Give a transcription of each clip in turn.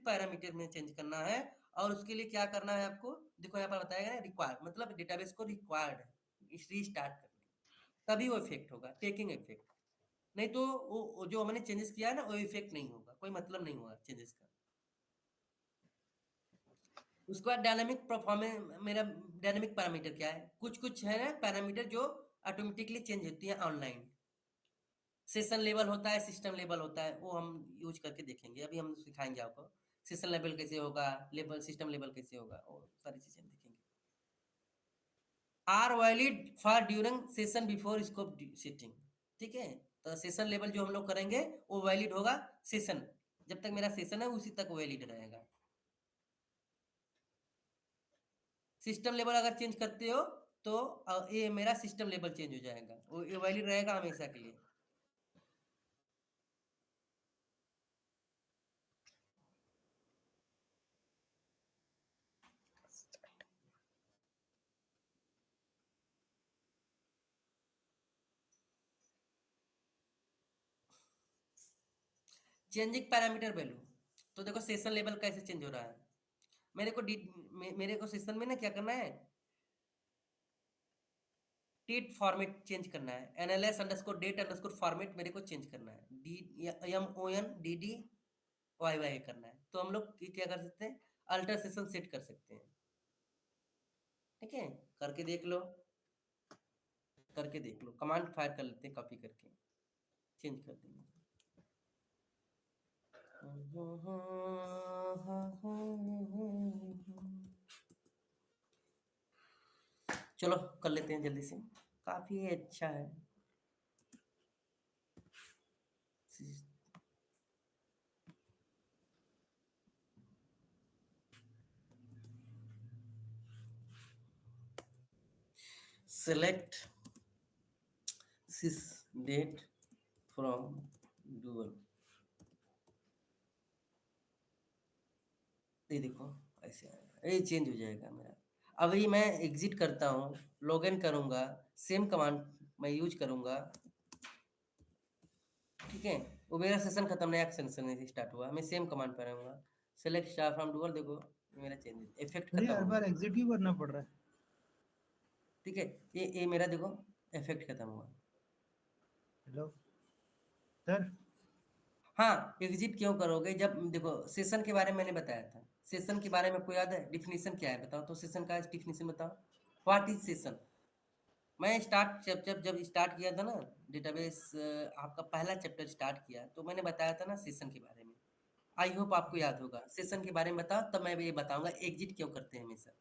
Parameter में change करना है और उसके लिए क्या करना है आपको, देखो यहाँ पर बताया गया रिक्वायर्ड, मतलब डेटाबेस को रिक्वायर्ड है रीस्टार्ट करने, तभी वो इफेक्ट होगा, टेकिंग इफेक्ट। नहीं तो वो जो हमने चेंजेस किया है ना, वो इफेक्ट नहीं होगा, कोई मतलब नहीं होगा चेंजेस का। उसके बाद डायनामिक परफॉर्मेंस, मेरा डायनामिक पैरामीटर क्या है, कुछ कुछ है ना पैरामीटर जो ऑटोमेटिकली चेंज होती है ऑनलाइन। सेशन लेवल होता है, सिस्टम लेवल होता है, वो हम यूज करके देखेंगे, अभी हम सिखाएंगे आपको सेशन लेवल कैसे होगा, लेवल सिस्टम लेवल कैसे होगा, और सारी चीजें हम देखेंगे। Are valid for during session before scope setting, ठीक है। तो सेशन लेवल जो हम लोग करेंगे वो वैलिड होगा सेशन, जब तक मेरा सेशन है उसी तक वैलिड रहेगा। सिस्टम लेवल अगर चेंज करते हो तो ये मेरा सिस्टम लेवल चेंज हो जाएगा, वो ये वैलिड रहेगा हमेशा के लिए। चेंजिंग पैरामीटर वैल्यू, तो देखो सेशन लेवल कैसे चेंज हो रहा है। मेरे को सेशन में ना क्या करना है, डेट फॉर्मेट चेंज करना है, NLS underscore date underscore format मेरे को चेंज करना है, DMON DD YY करना है। तो हम लोग क्या कर सकते हैं, अल्टर सेशन सेट कर सकते हैं, ठीक है। करके देख लो, करके देख लो, कमांड फायर कर लेते हैं, कॉपी करके चेंज कर देंगे। चलो कर लेते हैं जल्दी से, काफी अच्छा है। Select sys date from dual, ये देखो ऐसे आएगा, ये चेंज हो जाएगा मेरा। अभी मैं एग्जिट करता हूँ, लॉगिन करूंगा, सेम कमांड मैं यूज करूंगा, ठीक है। वो मेरा सेशन खत्म, नया सेशन स्टार्ट हुआ, मैं सेम कमांड पर रहूंगा, सेलेक्ट स्टार फ्रॉम डुअल, देखो मेरा चेंज इफेक्ट अरे खत्म हर हो बार गया, एग्जिट क्यों करना पड़ रहा है? ठीक है। ये मेरा देखो इफेक्ट खत्म हुआ। Hello sir. हाँ, एग्जिट क्यों करोगे, जब देखो सेशन के बारे में मैंने बताया था, सेशन के बारे में आपको याद है, डिफिनीशन क्या है बताओ, तो सेशन का डिफिनीशन बताओ, व्हाट इज सेशन। मैं स्टार्ट जब स्टार्ट किया था ना डेटाबेस, आपका पहला चैप्टर स्टार्ट किया तो मैंने बताया था ना सेशन के बारे में। आई होप आपको याद होगा, सेशन के बारे में बताओ, तब मैं ये बताऊंगा एग्जिट क्यों करते हैं हमेशा,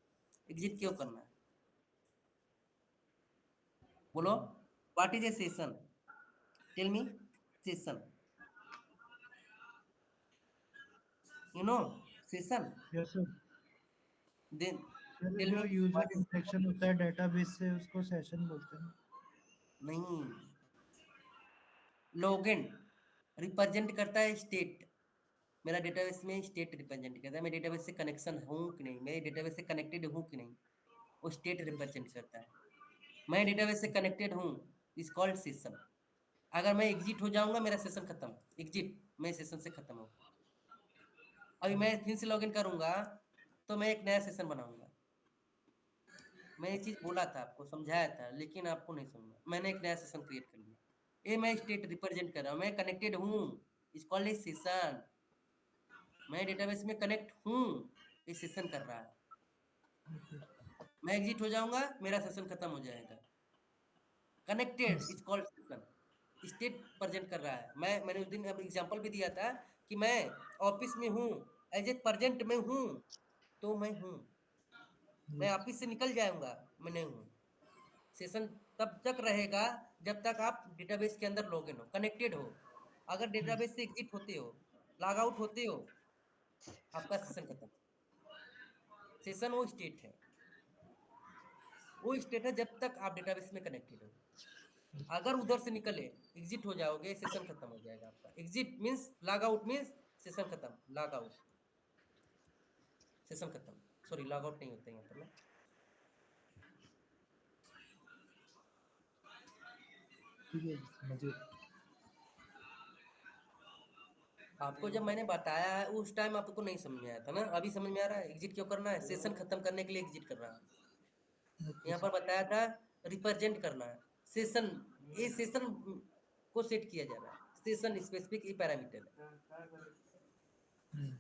एग्जिट क्यों करना है, बोलो। What is a session, tell me, session, you know session, yes sir. Then sir tell जो me user what is. Instruction होता है डेटाबेस से उसको सेशन बोलते हैं। नहीं, लॉगिन रिप्रेजेंट करता है स्टेट, मेरा डेटाबेस में स्टेट रिप्रेजेंट करता है, मैं डेटाबेस से कनेक्शन हूँ कि नहीं, मैं डेटाबेस से कनेक्टेड हूँ कि नहीं, वो स्टेट रिप्रेजेंट करता है। मैं डेटाबेस से कनेक्टेड हूँ, इज कॉल्ड सेशन। अगर मैं एग्जिट हो जाऊंगा मेरा सेशन खत्म, एग्जिट मैं सेशन से खत्म हो। अभी मैं फिर से लॉगिन करूंगा तो मैं एक नया सेशन बनाऊंगा, मैं ये चीज बोला था आपको, समझाया था, लेकिन आपको नहीं समझा, मैंने एक नया सेशन क्रिएट कर लिया, ये मैं स्टेट रिप्रेजेंट कर रहा हूँ, मैं कनेक्टेड हूँ, इज कॉल्ड ए सेशन। मैं डेटाबेस में कनेक्ट हूँ, ये सेशन कर रहा है, मैं एग्जिट हो जाऊंगा मेरा सेशन खत्म हो जाएगा। Connected is called session, state present कर रहा है। मैंने उस दिन अब एग्जांपल भी दिया था कि मैं ऑफिस में हूँ, एज ए प्रेजेंट में हूँ, तो मैं हूँ, मैं ऑफिस से निकल जाऊंगा, मैं नहीं हूँ। सेशन तब तक रहेगा जब तक आप डेटाबेस के अंदर लॉगिन हो, कनेक्टेड हो। अगर डेटाबेस से एग्जिट होते हो, लॉग आउट होते हो, आपका सेशन खत्म। सेशन वो स्टेट है, वो स्टेट है जब तक आप डेटाबेस में कनेक्टेड हो। अगर उधर से निकले, एग्जिट हो जाओगे, सेशन खत्म हो जाएगा आपका। Exit means log out means session खत्म, लॉग आउट सेशन खत्म, सॉरी लॉग आउट नहीं होते यहाँ पर ना। ठीक है मुझे। आपको जब मैंने बताया है उस टाइम आपको नहीं समझ में आया था ना, अभी समझ में आ रहा है एग्जिट क्यों करना है, सेशन खत्म करने के लिए एग्जिट कर रहा है। ओके यहाँ सर। पर बताया था रिप्रेजेंट करना है सेशन, ये सेशन को सेट किया जा रहा है, सेशन स्पेसिफिक ये पैरामीटर है। हम्म,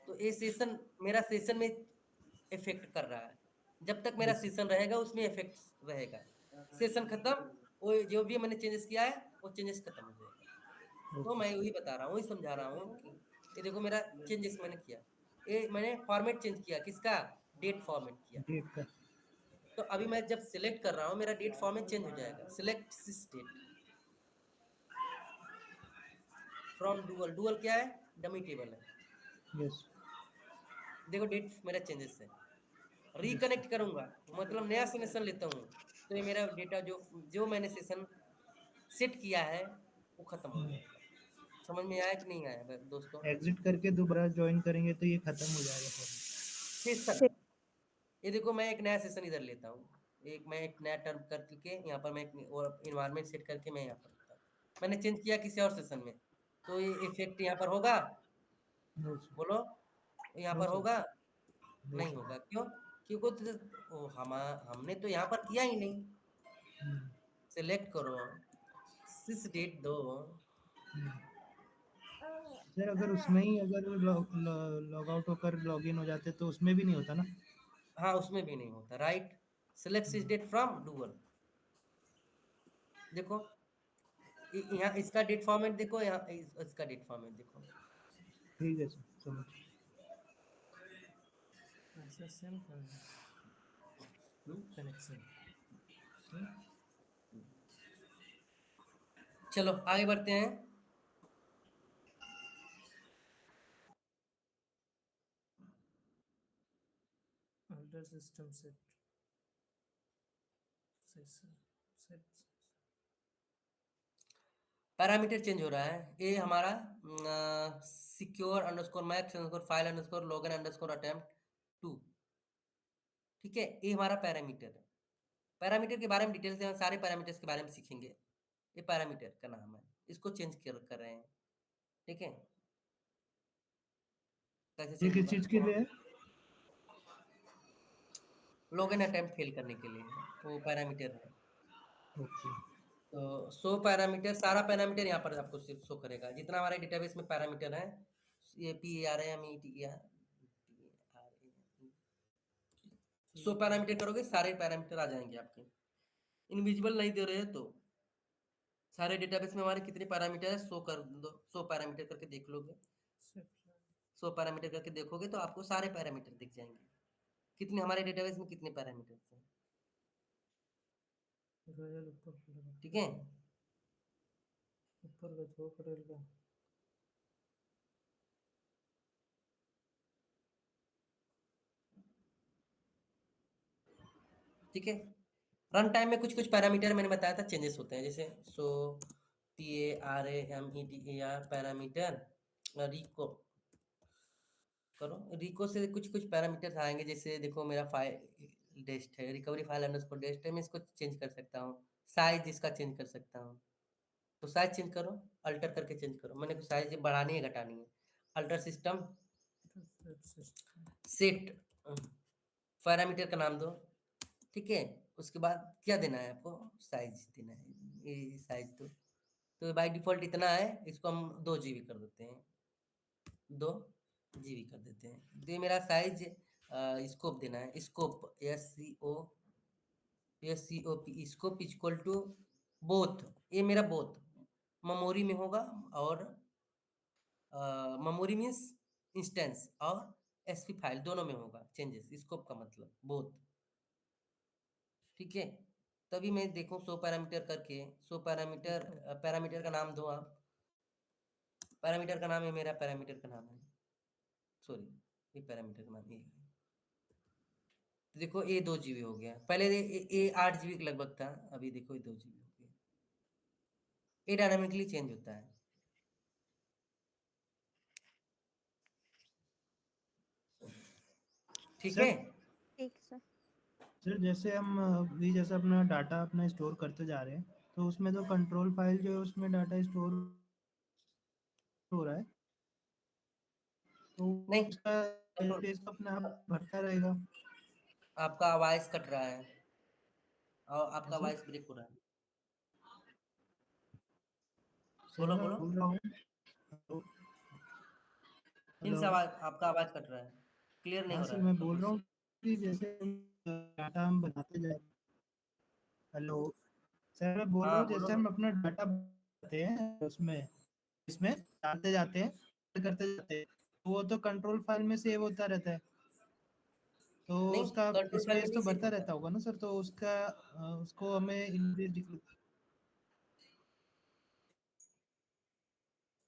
तो ये सेशन मेरा सेशन में इफेक्ट कर रहा है, जब तक मेरा यस सेशन रहेगा उसमें इफेक्ट रहेगा, सेशन खत्म, वो जो भी मैंने चेंजेस किया है वो चेंजेस खत्म हो जाएगा। सर। तो ओके मैं सर। वही बता रहा हूँ, वही समझा रहा हूँ कि ये देखो मेरा चेंजेस मैंने किया, ये मैंने फॉर्मेट चेंज किया, किसका, डेट फॉर्मेट किया। डेट का। तो अभी मैं जब सिलेक्ट कर रहा हूँ मेरा डेट फॉर्मेट चेंज हो जाएगा, select this date from dual, dual क्या है, डमी टेबल है। यस। देखो डेट मेरा चेंजेस है, यस रिकनेक्ट सर। करूंगा मतलब नया सेशन लेता हूँ, तो ये मेरा डेटा जो जो मैंने सेशन सेट किया है वो खत्म हो जाएगा। समझ में आया कि नहीं आया दोस्तों? एग्जिट करके दोबारा ज्वाइन करेंगे तो ये खत्म हो जाएगा फॉर्म। सेशन, ये देखो मैं एक नया सेशन इधर लेता हूँ, एक मैं एक नया टर्म करके यहाँ पर मैं एक और इन्वायरमेंट सेट करके मैं यहाँ पर लेता हूँ, मैंने चेंज किया किसी और सेशन में, तो ये इफेक्ट यहाँ पर होगा, नो सर। बोलो यहाँ नो पर सर। होगा? नो नहीं सर। होगा, क्यों? क्योंकि हमने तो यहाँ पर किया ही नहीं। हम्म, सिलेक्ट करो, सिस डेट दो। हम्म। सर अगर उसमें ही अगर लॉग आउट होकर लॉग इन हो जाते तो उसमें भी नहीं होता ना? हाँ उसमें भी नहीं होता, right. Select sys date from dual, देखो यहाँ इसका डेट फॉर्मेट देखो, यहाँ इसका डेट फॉर्मेट देखो। ठीक है सर, समझ। ऐसा सेम हम्म, कनेक्शन। चलो आगे बढ़ते हैं। Alter system set set parameter change हो रहा है, ये हमारा secure underscore max underscore file underscore login underscore attempt to, ठीक है, ये हमारा पैरामीटर है। पैरामीटर के बारे में डिटेल से हम सारे पैरामीटर्स के बारे में सीखेंगे। ये पैरामीटर का नाम है, इसको चेंज कर रहे हैं, ठीक है, कैसे ये चेंज किस होगा चीज़ के देखो, लिए है? लॉगिन अटेम्प्ट फेल करने के लिए वो पैरामीटर है। ओके। तो शो पैरामीटर, सारा पैरामीटर यहाँ पर आपको सिर्फ शो करेगा, जितना हमारे डेटाबेस में पैरामीटर है, ये P A R M E T R, show parameter करोगे सारे पैरामीटर आ जाएंगे आपके, इनविजिबल नहीं दे रहे हैं तो सारे डेटाबेस में हमारे कितने पैरामीटर है शो कर दो, शो पैरामीटर करके देख लोगे, शो पैरामीटर करके देखोगे तो आपको सारे पैरामीटर दिख जाएंगे, कितने हमारे डेटाबेस में कितने पैरामीटर्स हैं, रॉयल ऊपर ठीक है। ऊपर का जो करेगा ठीक है, रन टाइम में कुछ कुछ पैरामीटर मैंने बताया था चेंजेस होते हैं, जैसे so P A R A M E T E R parameter, रिको करो, रिको से कुछ कुछ पैरामीटर्स आएंगे, जैसे देखो मेरा फाइल डेस्ट है, रिकवरी फाइल अंडरस्कोर डेस्ट है, मैं इसको चेंज कर सकता हूँ, साइज इसका चेंज कर सकता हूँ, तो साइज चेंज करो, अल्टर करके चेंज करो, मैंने साइज बढ़ानी है घटानी है, alter system system set parameter का नाम दो, ठीक है, उसके बाद क्या देना है आपको, साइज देना है, ये साइज तो बाय डिफॉल्ट इतना है, इसको हम 2 GB कर देते हैं, 2 GB कर देते हैं, तो ये मेरा साइज, स्कोप देना है, scope SCOP scope equal to both, ये मेरा बोथ मेमोरी में होगा, और मेमोरी मीन्स इंस्टेंस और एसपी फाइल दोनों में होगा चेंजेस, स्कोप का मतलब बोथ, ठीक है। तभी मैं देखूं सो पैरामीटर करके, सो पैरामीटर, पैरामीटर का नाम दो आप, पैरामीटर का नाम है, मेरा पैरामीटर का नाम है, सॉरी ये पैरामीटर का नाम ये है, तो देखो ये 2 GB हो गया, पहले ये 8 GB के लगभग था, अभी देखो ये 2 GB हो गया, ये डायनामिकली चेंज होता है, ठीक सर है। ठीक सर। सर जैसे हम अभी जैसे अपना डाटा अपना स्टोर करते जा रहे हैं, तो उसमें तो कंट्रोल फाइल जो है उसमें डाटा स्टोर हो रहा है। तो नहीं, उसका कंट्रोल। पेज तो अपने आप भरता रहेगा। आपका आवाज कट रहा है और आपका सर वॉइस ब्रेक हो रहा है। सर बोलो मैं बोलो। बोल रहा हूँ। हेलो फिर हेलो। से आवाज, आपका आवाज कट रहा है, क्लियर नहीं हाँ हो सर रहा है मैं बोल फिर रहा से। हूँ कि जैसे डाटा हम बनाते जाए। हेलो सर मैं बोल रहा हाँ हूँ बोलो जैसे ना। हम अपना डाटा बनाते हैं उसमें इसमें डालते जाते हैं करते जाते हैं, तो वो तो कंट्रोल फाइल में सेव होता रहता है, तो नहीं, उसका कंट्रोल फाइल में स्पेस नहीं तो सेव बढ़ता होता रहता है। होगा ना सर, तो उसका उसको हमें इंक्रीज।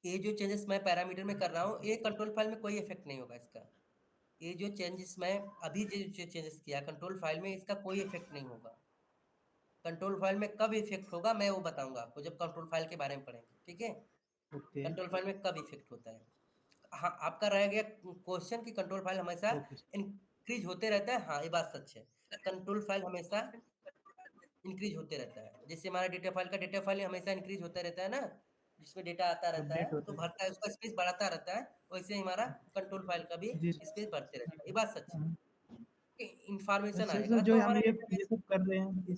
ये जो चेंजेस मैं पैरामीटर में कर रहा हूँ, ये कंट्रोल फाइल में कोई इफेक्ट नहीं होगा इसका। ये जो चेंजेस मैं अभी जो चेंजेस किया कंट्रोल फाइल में, इसका कोई इफेक्ट नहीं होगा। कंट्रोल फाइल में कब इफेक्ट होगा मैं वो बताऊंगा आपको जब कंट्रोल फाइल के बारे में पढ़ेंगे, ठीक है। ओके कंट्रोल फाइल में कब इफेक्ट होता है। हाँ, आपका रह गया क्वेश्चन कि कंट्रोल फाइल हमेशा ओके इंक्रीज होते रहता है। हाँ, ये बात सच है। कंट्रोल फाइल हमेशा इंक्रीज होते रहता है। जैसे हमारा डेटा फाइल हमेशा इंक्रीज होता रहता है ना, जिसमें डेटा आता रहता है अपडेट तो होता भरता है, उसका स्पेस बढ़ाता रहता है। वैसे ही हमारा कंट्रोल फाइल का भी है जी। स्पेस बढ़ते रहता है। ये बात सच है। हाँ। इंफॉर्मेशन अच्छा आएगा सर जो तो हम हमारा ये डेटाबेस। सब कर रहे हैं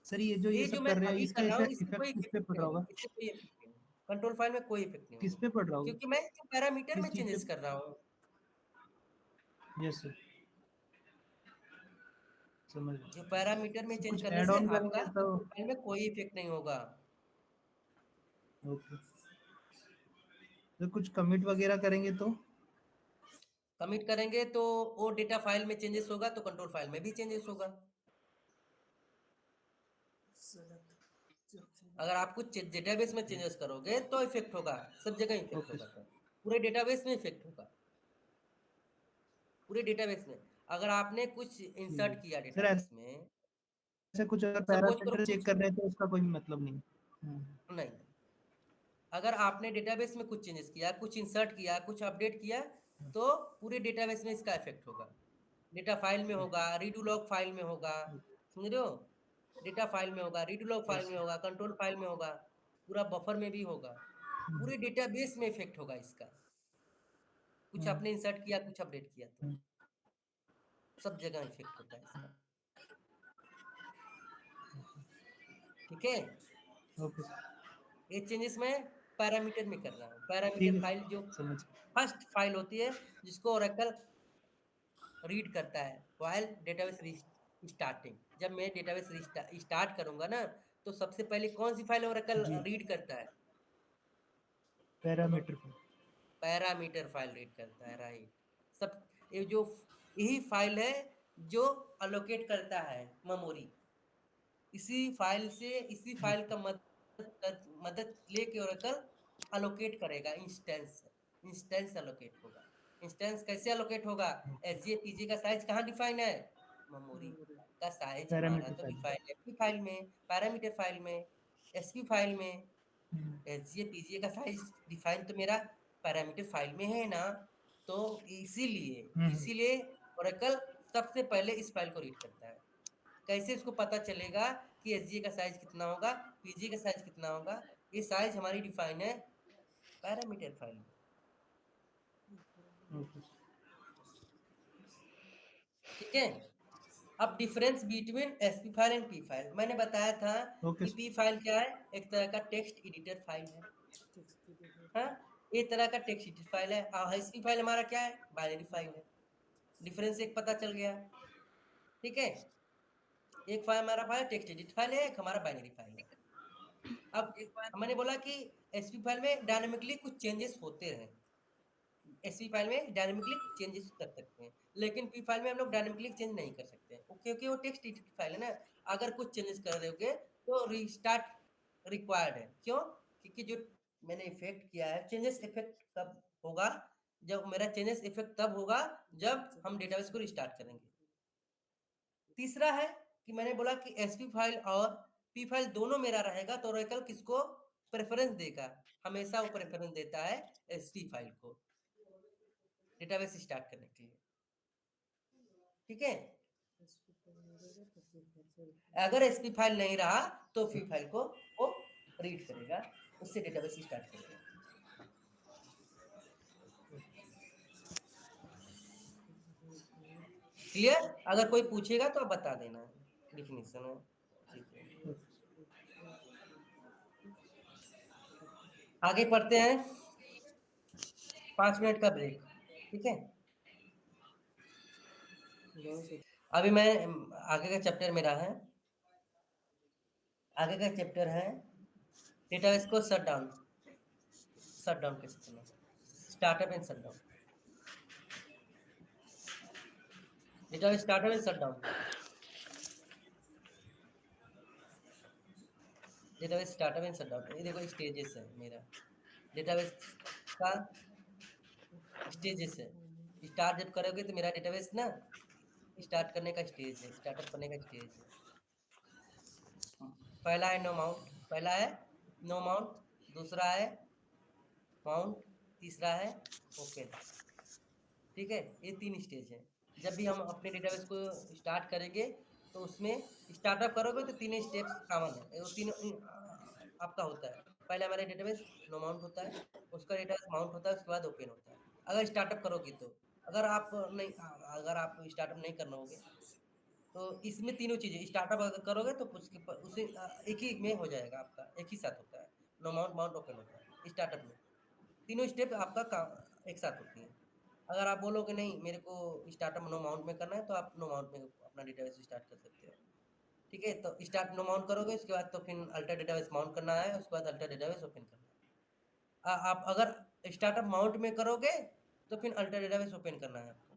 सर ये जो ये ये जो सब मैं कर रहे हैं अभी इसका कर रहा हूँ इससे कोई इफेक्ट किस इफेक्ट पे पड़ नहीं रहा होगा, होगा? इससे कोई इफेक्ट नहीं होगा। कंट्रोल फाइल में कोई इफेक्ट नहीं किस होगा, पे पड़ रहा होगा? क्योंकि मैं जो पैरामीटर किस में चीज चेंजेस पे? कर रहा हूँ। यस सर समझ गया। जो पैरामीटर में तो चेंज कुछ करने ऐड से ऑन आपका करेंगे तो कंट्रोल फाइल में कोई इफेक्ट नहीं होगा। ओके। तो कुछ कमिट वगैरह करेंगे तो? कमिट करेंगे तो वो डेटा फाइल में चेंजेस होगा तो कंट्रोल फाइल में भी चेंजेस होगा। अगर आप कुछ डेटाबेस में चेंजेस करोगे तो इफेक्ट होगा, सब जगह इफेक्ट ओके होगा सर। पूरे डेटाबेस में इफेक्ट होगा, पूरे डेटाबेस में। अगर आपने कुछ ठीक है इंसर्ट किया सर। डेटाबेस में, ऐसे कुछ अगर सपोज करो पैरामीटर चेक कुछ, कर रहे हैं तो उसका कोई मतलब नहीं। नहीं, अगर आपने डेटाबेस में कुछ चेंजेस किया, कुछ इंसर्ट किया, कुछ अपडेट किया, तो पूरे डेटाबेस में इसका इफेक्ट होगा। डेटा फाइल में होगा, रीडू लॉग फाइल में होगा, समझ रहे हो। डेटा फाइल में होगा, रीडू लॉग फाइल यस में होगा, कंट्रोल फाइल में होगा, पूरा बफर में भी होगा। पूरे डेटाबेस में इफेक्ट होगा इसका। कुछ आपने इंसर्ट किया, कुछ अपडेट किया तो सब जगह इफेक्ट होता है इसका, ठीक है। ओके ये चेंजेस मैं पैरामीटर में कर रहा हूँ। ठीक पैरामीटर है फाइल जो समझ। फर्स्ट फाइल होती है जिसको ओरेकल रीड करता है व्हाइल डेटाबेस स्टार्टिंग। जब मैं डेटाबेस स्टार्ट करूंगा ना, तो सबसे पहले कौन सी फाइल ओरेकल जी रीड करता है, बोलो। पैरामीटर पे। पैरामीटर फाइल रीड करता है, राइट। सब ये जो यही फाइल है जो अलोकेट करता है मेमोरी। इसी फाइल का मदद लेके ओरेकल अलोकेट करेगा इंस्टेंस। इंस्टेंस अलोकेट होगा। इंस्टेंस कैसे अलोकेट होगा। एसजे पीजे का साइज कहाँ डिफाइन है, मेमोरी का साइज हमारा पैरामीटर तो फाइल। डिफाइन है पी फाइल में, पैरामीटर फाइल में, एसपी फाइल में। एसजे पीजे का साइज डिफाइन तो मेरा पैरामीटर फाइल में है ना। तो इसीलिए इसीलिए ओरेकल सबसे पहले इस फाइल को रीड करता है। कैसे इसको पता चलेगा कि एसजी का साइज कितना होगा, पीजी का साइज कितना होगा। ये साइज हमारी डिफाइन है पैरामीटर फाइल में, ओके ठीक है। अब difference between SP file and P file मैंने बताया था ओके कि पी फाइल क्या है, एक तरह का टेक्स्ट एडिटर फाइल है। हाँ, एक तरह का टेक्स्ट एडिटर फाइल है। एसपी फाइल हमारा क्या है, बाइनरी फाइल है। डिफरेंस एक पता चल गया, ठीक है। एक फाइल हमारा फाइल टेक्स्ट एडिट फाइल है, एक हमारा बाइनरी फाइल है। अब मैंने बोला कि एसपी फाइल में डायनेमिकली कुछ चेंजेस होते हैं। एसपी फाइल में डायनेमिकली चेंजेस कर सकते हैं, लेकिन पी फाइल में हम लोग डायनेमिकली चेंज नहीं कर सकते हैं, क्योंकि वो टेक्स्ट एडिट फाइल है ना। अगर कुछ चेंजेस कर दोगे तो रीस्टार्ट रिक्वायर्ड है। क्यों, क्योंकि जो मैंने इफेक्ट किया है, चेंजेस इफेक्ट कब होगा, जब मेरा चेंजेस इफेक्ट तब होगा जब हम डेटाबेस को रिस्टार्ट करेंगे। तीसरा है कि मैंने बोला कि एसपी फाइल और पी फाइल दोनों मेरा रहेगा तो ओरेकल किसको प्रेफरेंस देगा, हमेशा वो प्रेफरेंस देता है एसपी फाइल को डेटाबेस स्टार्ट करने के लिए, ठीक है। अगर एसपी फाइल नहीं रहा तो पी फाइल को वो रीड करेगा, उससे डेटाबेस स्टार्ट करेगा। क्लियर? अगर कोई पूछेगा तो आप बता देना डिफिनेशन है। ठीक है, आगे पढ़ते हैं। 5 मिनट का ब्रेक, ठीक है। अभी मैं आगे का चैप्टर मेरा है, आगे का चैप्टर है डेटाबेस को शट डाउन कैसे करना, startup and shut down, database startup and shut down, database startup and shut down. ये देखो स्टेजेस है मेरा डेटाबेस का, स्टेजेस है। स्टार्ट जब करोगे तो मेरा डेटाबेस ना स्टार्ट करने का स्टेज है, स्टार्टअप करने का स्टेज है। पहला है नो माउंट, पहला है नो माउंट, दूसरा है माउंट, तीसरा है ओपन। ठीक है, ये 3 स्टेज है। जब भी हम अपने डेटाबेस को स्टार्ट करेंगे तो उसमें स्टार्टअप करोगे तो 3 स्टेप्स कॉमन है, वो तीनों आपका होता है। पहले हमारा डेटाबेस नो माउंट होता है, उसका डेटाबेस माउंट होता है, उसके बाद ओपन होता है अगर स्टार्टअप करोगे तो। अगर आप नहीं, अगर आप स्टार्टअप नहीं करना होगे तो इसमें तीनों चीजें स्टार्टअप अगर करोगे तो उसे एक ही में हो जाएगा, आपका एक ही साथ होता है। नो माउंट माउंट ओपन होता है स्टार्टअप में, तीनों स्टेप आपका काम एक साथ होती है। अगर आप बोलोगे नहीं मेरे को स्टार्टअप नो माउंट में करना है तो आप नो माउंट में अपना डेटाबेस स्टार्ट कर सकते हो। ठीक है, तो स्टार्ट नो माउंट करोगे, उसके बाद तो फिर अल्टर डेटाबेस माउंट करना है, उसके बाद अल्टर डेटाबेस ओपन करना है। आप अगर स्टार्टअप माउंट में करोगे तो फिर अल्टर डेटाबेस ओपन करना है आपको।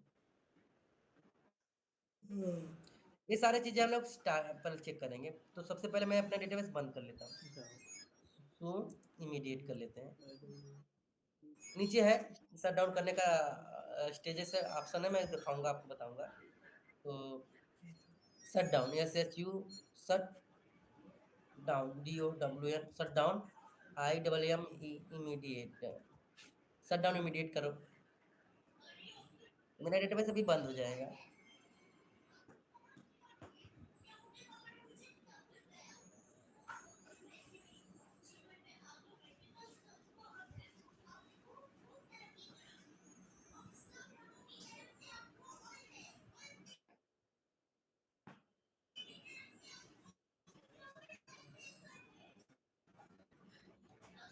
ये सारी चीजें हम लोग पहले चेक करेंगे। तो सबसे पहले मैं अपना डेटाबेस बंद कर लेता हूँ, तो इमीडिएट कर लेते हैं। नीचे है शट डाउन करने का स्टेजेस ऑप्शन है, मैं दिखाऊंगा आपको, बताऊंगा। तो shut down, SHU shut down, DOWN shut down, IMME immediate, shut down immediate करो, मेरा डेटाबेस अभी बंद हो जाएगा।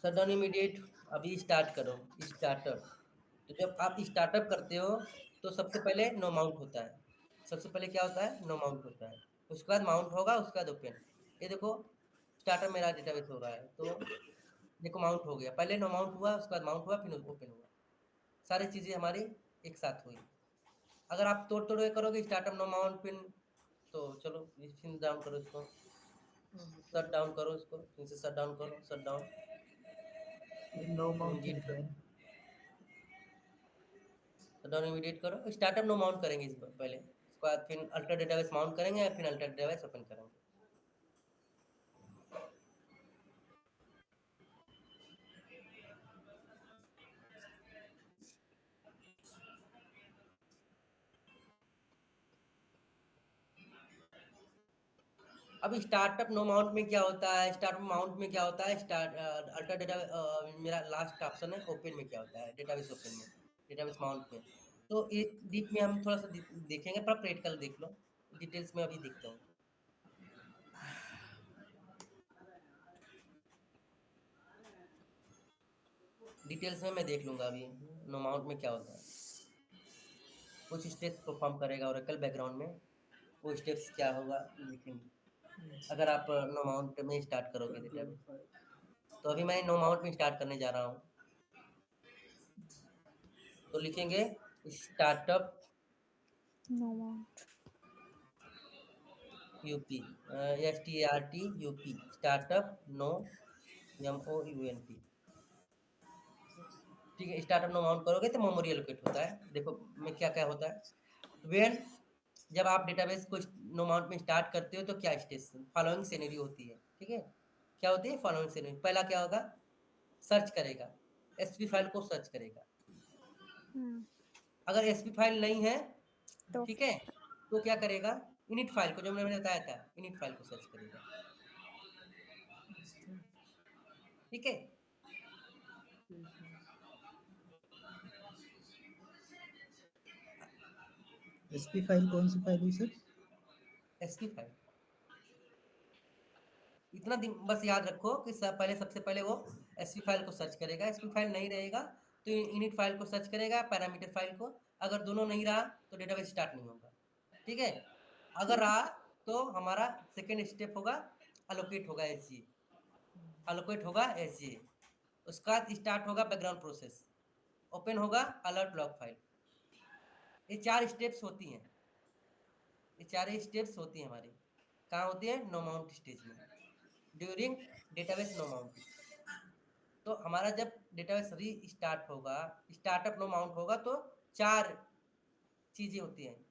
शट डाउन इमीडिएट अभी स्टार्ट करो, स्टार्टअप। तो जब आप स्टार्टअप करते हो तो सबसे पहले नो माउंट होता है, सबसे पहले क्या होता है, नो माउंट होता है, उसके बाद माउंट होगा, उसके बाद ओपन। ये देखो स्टार्टअप मेरा डेटाबेस हो रहा है, तो देखो माउंट हो गया, पहले नो माउंट हुआ, उसके बाद माउंट हुआ, फिर ओपन हुआ, सारी चीजें हमारी एक साथ हुई। अगर आप तोड़ तोड़ के करोगे स्टार्टअप नो माउंट पिन, तो चलो फिर डाउन करो इसको, शट डाउन करो इसको, फिर से शट डाउन करो, shut down no mount immediate करो, है। शट डाउन इमीडिएट करो। स्टार्टअप नो माउंट करेंगे इस पहले, उसके बाद फिर अल्टर डेटाबेस माउंट करेंगे, फिर अल्टर डेटाबेस ओपन करेंगे। अब स्टार्टअप नो माउंट में क्या होता है, स्टार्टअप माउंट में क्या होता है, स्टार्ट अल्टर डेटा, मेरा लास्ट ऑप्शन है ओपन में क्या होता है, डेटाबेस ओपन में, डेटाबेस माउंट में। तो एक डीप में हम थोड़ा सा देखेंगे, पर प्रैक्टिकल देख लो, डिटेल्स में अभी देखते हैं। डिटेल्स में मैं देख लूंगा अभी नो माउंट में क्या होता है, कुछ स्टेप्स परफॉर्म करेगा ओरेकल बैकग्राउंड में, वो स्टेप्स क्या होगा देखेंगे अगर आप नो माउंट में स्टार्ट करोगे डेटाबेस। तो अभी मैं नो माउंट में स्टार्ट करने जा रहा हूँ, तो लिखेंगे startup no mount. Up, START UP, startup no MOUNT। ठीक है, स्टार्टअप नो माउंट करोगे तो मेमोरी एलोकेट होता है। देखो में क्या क्या होता है वेन, जब आप डेटाबेस को नो माउंट में स्टार्ट करते हो तो क्या स्टेज फॉलोइंग सिनेरियो होती है। ठीक है, क्या होती है फॉलोइंग सिनेरियो, पहला क्या होगा, सर्च करेगा, एसपी फाइल को सर्च करेगा। अगर एसपी फाइल नहीं है, तो ठीक है, तो क्या करेगा, इनिट फाइल को, जो मैंने बताया था, इनिट फाइल को सर्च करेगा। ठीक है, एसपी फाइल कौन सी फाइल हुई सर? SP file. इतना दिन बस याद रखो कि पहले सबसे पहले वो एसपी फाइल को सर्च करेगा, एसपी फाइल नहीं रहेगा तो इनिट फाइल को सर्च करेगा, पैरामीटर फाइल को। अगर दोनों नहीं रहा तो डेटाबेस स्टार्ट नहीं होगा, ठीक है। अगर रहा तो हमारा सेकेंड स्टेप होगा अलोकेट होगा एसजीए, अलोकेट होगा एसजीए। उसका बाद स्टार्ट होगा बैकग्राउंड प्रोसेस, ओपन होगा अलर्ट लॉग फाइल। ये 4 स्टेप्स होती हैं, ये 4 स्टेप्स होती हैं हमारी। कहाँ होती है? नो माउंट स्टेज में, ड्यूरिंग डेटाबेस नो माउंटिंग। तो हमारा जब डेटाबेस री स्टार्ट होगा, स्टार्टअप नो माउंट होगा, तो 4 चीजें होती हैं।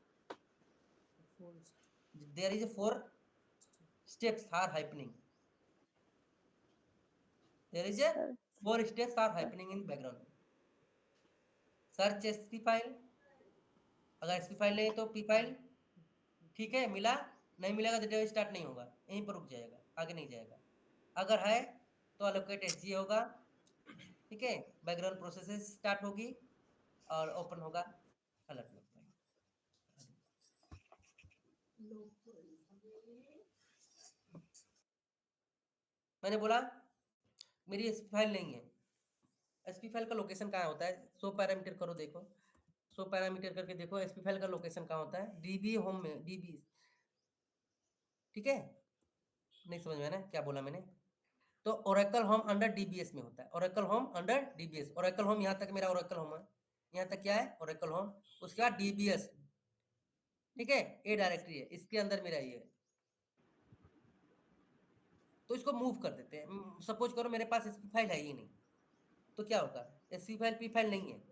There is 4 steps are happening, there is Sir. 4 steps are happening in background. Search SP file, अगर एसपी फाइल नहीं तो पी फाइल, ठीक है। मिला, नहीं मिलेगा तो डेटाबेस स्टार्ट नहीं होगा, यहीं पर रुक जाएगा, आगे नहीं जाएगा। अगर है तो अलोकेट एसजी होगा, ठीक है। बैकग्राउंड प्रोसेस स्टार्ट होगी और ओपन होगा अलर्ट लॉग फाइल। मैंने बोला मेरी एसपी फाइल नहीं है। एसपी फाइल का लोकेशन कहाँ होता है? सो पैरामीटर करो, देखो, सो पैरामीटर करके देखो एसपी फाइल का लोकेशन कहाँ होता है। डीबी होम में, डीबी, ठीक है। नहीं समझ में आया ना क्या बोला मैंने? तो ओरेकल होम अंडर डीबीएस में होता है, Oracle home under DBS. Oracle home यहाँ तक मेरा ओरेकल होम है, यहाँ तक क्या है? Oracle home. उसके बाद डीबीएस, ठीक है, ए डायरेक्टरी है, इसके अंदर मेरा ये है। तो इसको मूव कर देते हैं। सपोज करो मेरे पास एसपी फाइल है ही नहीं, तो क्या होगा? एसपी फाइल पी फाइल नहीं है,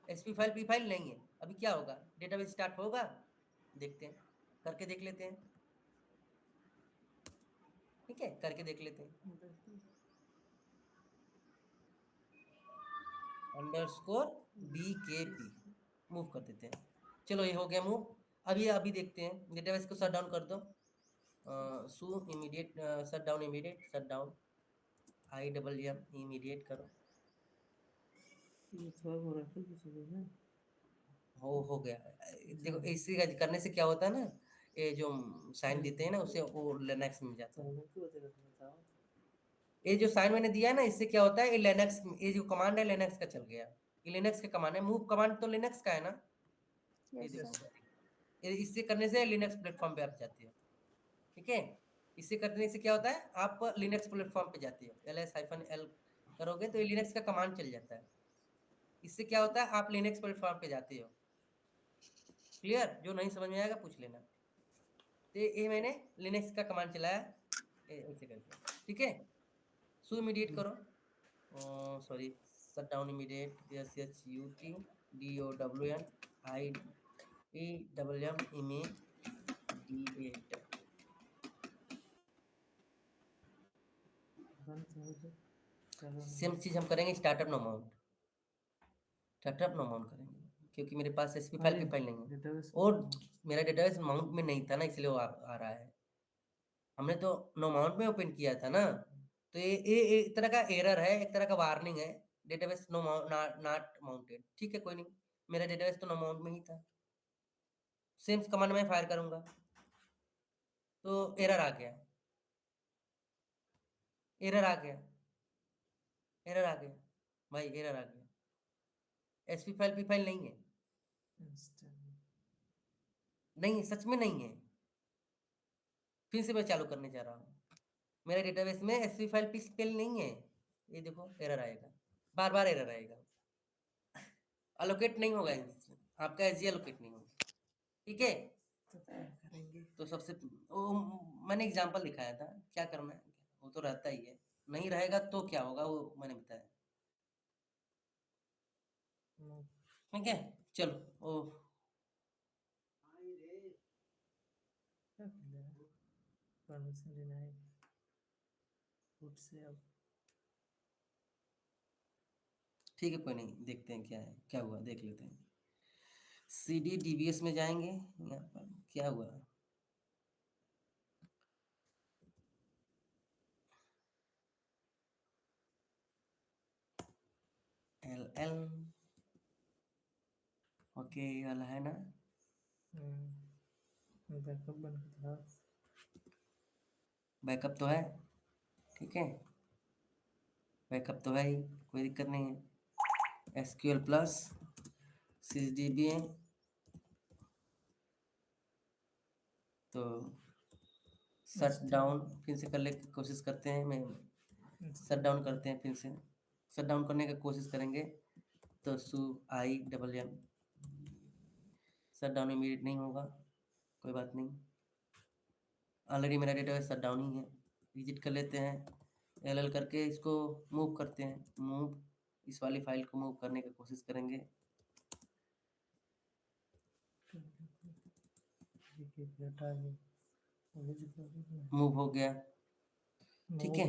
एसपी फाइल पी फाइल नहीं है। अभी क्या होगा? डेटाबेस स्टार्ट होगा, देखते हैं, करके देख लेते हैं, ठीक है, करके देख लेते हैं। अंडरस्कोर BKP मूव कर देते हैं। चलो ये हो गया मूव। अभी देखते हैं, डेटाबेस को शट डाउन कर दो। सू immediate shut down, immediate shut down, IWM immediate करो। ये थोड़ा ओरेकल की चीज़ है ना। हो गया। देखो इसी का करने से क्या होता है ना, ये जो साइन देते हैं ना, उससे वो लिनक्स में जाता है। साइलेंट क्यों होते हैं बताओ। ये जो साइन मैंने दिया है ना, इससे क्या होता है, ये लिनक्स, ये जो कमांड है लिनक्स का चल गया। ये लिनक्स का कमांड है, मूव कमांड तो लिनक्स का है ना। ये Yes, sir. देखो, इससे करने से लिनक्स प्लेटफॉर्म पे आप जाते हो, ठीक है। इससे करने से क्या होता है, आप लिनक्स प्लेटफॉर्म पे जाते हो, ls-l करोगे तो ये लिनक्स का कमांड चल जाता है। इससे क्या होता है, आप लिनक्स प्लेटफॉर्म पे जाते हो। क्लियर? जो नहीं समझ में आएगा पूछ लेना। तो ये मैंने लिनक्स का कमांड चलाया ऐसे करके, ठीक है। सो इमीडिएट करो, sorry, shut down immediate, SHUTDOWN immediate। बंद हो तो चलो सेम चीज हम करेंगे startup no mount, startup no mount करेंगे, क्योंकि मेरे पास एसपी फाइल पे फाइल नहीं है डेटाबेस और मेरा डेटाबेस माउंट में नहीं था ना, इसलिए वो आ रहा है। हमने तो नो माउंट में ओपन किया था ना, तो ये एक तरह का एरर है, एक तरह का वार्निंग है, डेटाबेस नो नॉट माउंटेड, ठीक है, कोई नहीं। मेरा डेटाबेस तो नो माउंट में ही था। सेम कमांड में फायर करूंगा तो एरर आ गया, एरर आ गया, एरर आ गया, भाई एरर आ गया। एसपी फाइल पी फाइल नहीं है, नहीं, सच में नहीं है। फिर से मैं चालू करने जा रहा हूँ। मेरे डेटाबेस में एसपी फाइल पी फाइल नहीं है। ये देखो एरर आएगा, बार बार एरर आएगा, अलोकेट नहीं होगा, आपका एसजी अलोकेट नहीं होगा, ठीक है। तो क्या करेंगे। तो सबसे वो मैंने एग्जांपल दिखाया था, क्या करना है, वो तो रहता ही है। नहीं रहेगा तो क्या होगा वो मैंने बताया, ठीक है। चलो ओ, क्या कर लिया परमिशन लेना है फुट से अब ठीक है, कोई नहीं, देखते हैं क्या है, क्या हुआ देख लेते हैं। CD DBS में जाएंगे, यहाँ पर क्या हुआ, LL ओके, ये वाला है ना? बैकअप बन के था। बैकअप तो है, ठीक है, बैकअप तो है ही, कोई दिक्कत नहीं है। एसक्यूएल प्लस सिसडीबी है, तो शट डाउन फिर से करने की कोशिश करते हैं। मैं शट डाउन करते हैं, फिर से शट डाउन करने की कोशिश करेंगे। तो सु I double M, shut down immediate नहीं होगा, कोई बात नहीं, ऑलरेडी मेरा डेटाबेस शट डाउन ही है। विजिट कर लेते हैं, एल करके इसको मूव करते हैं, मूव, इस वाली फाइल को मूव करने की कोशिश करेंगे। मूव हो गया, ठीक है।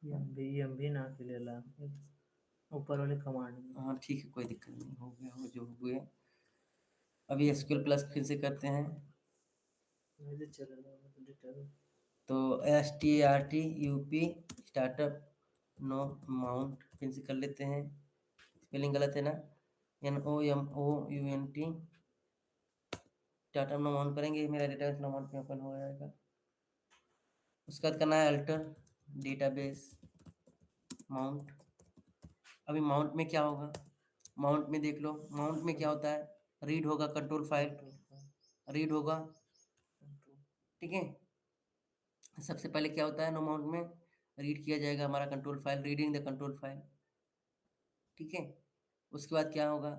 एम भी ना किलेला ऊपर वाले कमांड में। हाँ ठीक है, कोई दिक्कत नहीं, हो गया हो जो हुए। अभी एसक्यूएल प्लस फिर से करते हैं, तो STRT UP startup no mount फिर से कर लेते हैं। स्पेलिंग गलत है ना, NOMOUNT स्टार्टअप नो माउंट करेंगे, मेरा डेटाबेस नो माउंट में ओपन हो जाएगा। उसके बाद करना है अल्टर डेटाबेस माउंट। अभी माउंट में क्या होगा, माउंट में देख लो, माउंट में क्या होता है, रीड होगा कंट्रोल फाइल, रीड होगा, ठीक है। सबसे पहले क्या होता है, नो माउंट में रीड किया जाएगा हमारा control file, reading the control file, ठीक है। उसके बाद क्या होगा,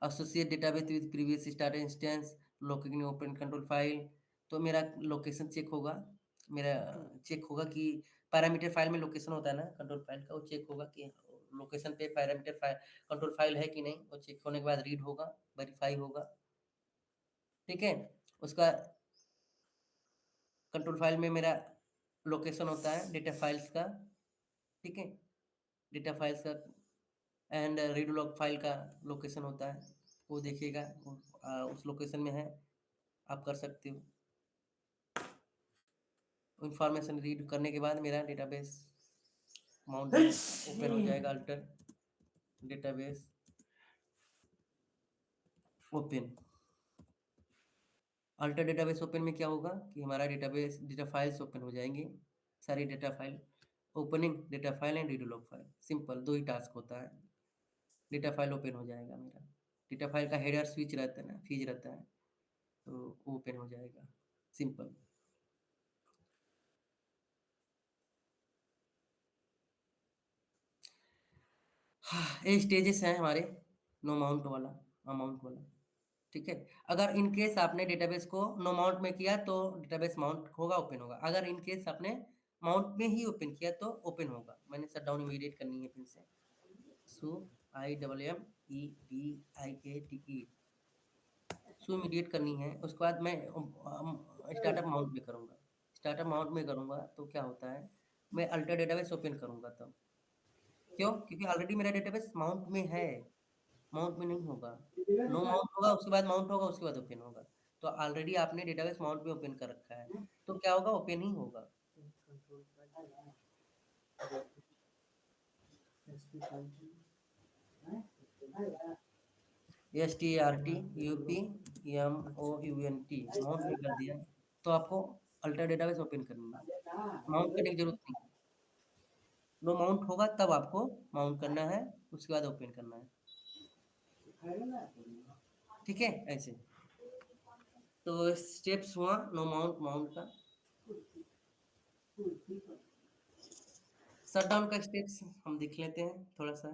associate database with previous start instance location open control file, तो मेरा लोकेशन चेक होगा, मेरा चेक होगा कि पैरामीटर फाइल में लोकेशन होता है ना कंट्रोल फाइल का, वो चेक होगा कि लोकेशन पे पैरामीटर फाइल कंट्रोल फाइल है कि नहीं, वो चेक होने के बाद रीड होगा, वेरीफाई होगा, ठीक है। उसका कंट्रोल फाइल में मेरा लोकेशन होता है डेटा फाइल्स का, ठीक है, डेटा फाइल्स का एंड रीड लॉग फाइल का लोकेशन होता है, वो देखिएगा, उस लोकेशन में है, आप कर सकते हो। इंफॉर्मेशन रीड करने के बाद मेरा डेटाबेस माउंट ओपन हो जाएगा, alter database open. Alter database open में क्या होगा कि हमारा डेटाबेस डेटा फाइल्स ओपन हो जाएंगी, सारी data file, opening data file and read log file, simple 2 he task होता है, डेटा फाइल ओपन हो जाएगा मेरा। डेटा फाइल का हेडर स्विच रहता है ना, फीज रहता है, तो ओपन हो जाएगा, सिंपल। ये स्टेजेस हैं हमारे, नो माउंट वाला, अमाउंट वाला, ठीक है। अगर इन केस आपने डेटाबेस को नो माउंट में किया तो डेटाबेस माउंट होगा, ओपन होगा। अगर इन केस आपने माउंट में ही ओपन किया तो ओपन होगा। मैंने शट डाउन इमीडिएट करनी है फिर से, सो IMMEDIATE सो इमीडिएट करनी है। उसके बाद मैं स्टार्टअप माउंट में करूँगा, स्टार्टअप माउंट में करूँगा तो क्या होता है, मैं अल्टर डेटाबेस ओपन करूँगा तब, क्यों, क्योंकि ऑलरेडी मेरा डेटाबेस माउंट में है, माउंट में नहीं होगा, नो माउंट होगा उसके बाद माउंट होगा उसके बाद ओपन होगा। तो ऑलरेडी आपने डेटाबेस माउंट में ओपन कर रखा है, तो क्या होगा, ओपन ही होगा। STRTUPMOUNT माउंट में कर दिया तो आपको अल्टर डेटाबेस ओपन करनी है, माउंट करने की जरूरत नहीं है। नो माउंट होगा तब आपको माउंट करना है, उसके बाद ओपन करना है, ठीक है। ऐसे तो स्टेप्स हुआ नो माउंट माउंट का। शटडाउन का स्टेप्स हम देख लेते हैं थोड़ा सा।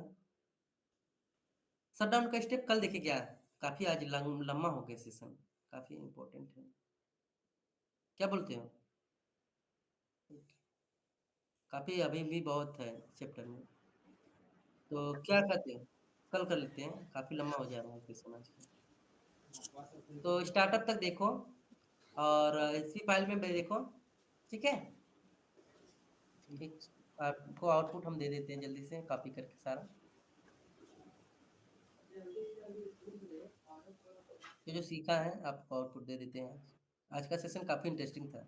शटडाउन का स्टेप कल देखे क्या है, काफी आज लंबा हो गया सेशन, काफी इम्पोर्टेंट है, क्या बोलते हो, काफी अभी भी बहुत है चैप्टर में, तो क्या कहते हैं, कल कर लेते हैं, काफी लंबा हो जा रहा है सेशन आज का। तो स्टार्टअप तक देखो और इसी फाइल में भी देखो, ठीक है। ठीक, आपको आउटपुट हम दे देते हैं जल्दी से कॉपी करके सारा, ये जो सीखा है आपको आउटपुट दे देते हैं। आज का सेशन काफी इंटरेस्टिंग था।